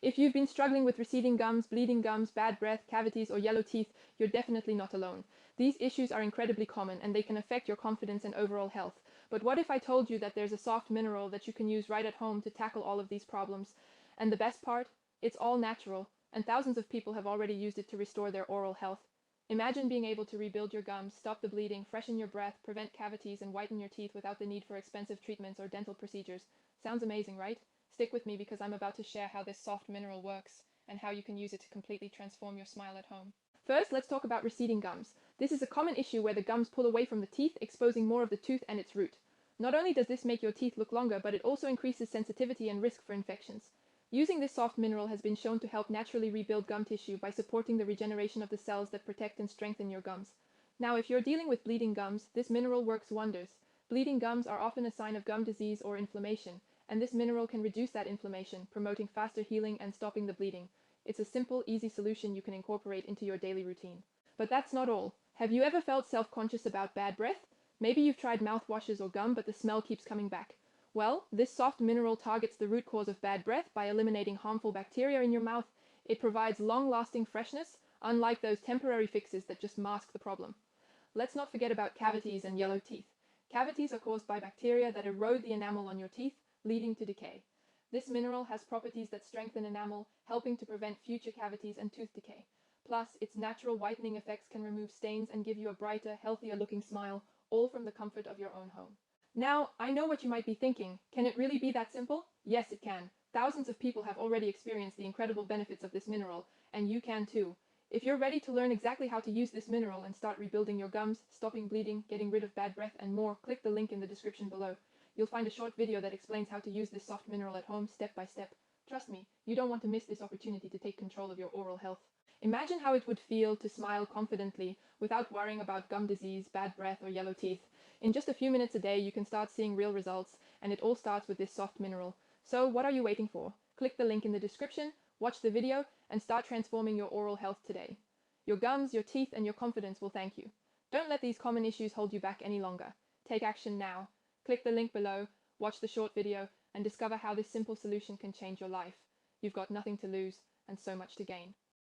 If you've been struggling with receding gums, bleeding gums, bad breath, cavities, or yellow teeth, you're definitely not alone. These issues are incredibly common and they can affect your confidence and overall health. But what if I told you that there's a soft mineral that you can use right at home to tackle all of these problems? And the best part? It's all natural, and thousands of people have already used it to restore their oral health. Imagine being able to rebuild your gums, stop the bleeding, freshen your breath, prevent cavities, and whiten your teeth without the need for expensive treatments or dental procedures. Sounds amazing, right? Stick with me because I'm about to share how this soft mineral works and how you can use it to completely transform your smile at home. First, let's talk about receding gums. This is a common issue where the gums pull away from the teeth, exposing more of the tooth and its root. Not only does this make your teeth look longer, but it also increases sensitivity and risk for infections. Using this soft mineral has been shown to help naturally rebuild gum tissue by supporting the regeneration of the cells that protect and strengthen your gums. Now, if you're dealing with bleeding gums, this mineral works wonders. Bleeding gums are often a sign of gum disease or inflammation, and this mineral can reduce that inflammation, promoting faster healing and stopping the bleeding. It's a simple, easy solution you can incorporate into your daily routine. But that's not all. Have you ever felt self-conscious about bad breath? Maybe you've tried mouthwashes or gum, but the smell keeps coming back. Well, this soft mineral targets the root cause of bad breath by eliminating harmful bacteria in your mouth. It provides long-lasting freshness, unlike those temporary fixes that just mask the problem. Let's not forget about cavities and yellow teeth. Cavities are caused by bacteria that erode the enamel on your teeth, leading to decay. This mineral has properties that strengthen enamel, helping to prevent future cavities and tooth decay. Plus, its natural whitening effects can remove stains and give you a brighter, healthier-looking smile, all from the comfort of your own home. Now, I know what you might be thinking. Can it really be that simple? Yes, it can. Thousands of people have already experienced the incredible benefits of this mineral, and you can too. If you're ready to learn exactly how to use this mineral and start rebuilding your gums, stopping bleeding, getting rid of bad breath, and more, click the link in the description below. You'll find a short video that explains how to use this soft mineral at home step by step. Trust me, you don't want to miss this opportunity to take control of your oral health. Imagine how it would feel to smile confidently without worrying about gum disease, bad breath, or yellow teeth. In just a few minutes a day, you can start seeing real results, and it all starts with this soft mineral. So what are you waiting for? Click the link in the description, watch the video, and start transforming your oral health today. Your gums, your teeth, and your confidence will thank you. Don't let these common issues hold you back any longer. Take action now. Click the link below, watch the short video, and discover how this simple solution can change your life. You've got nothing to lose and so much to gain.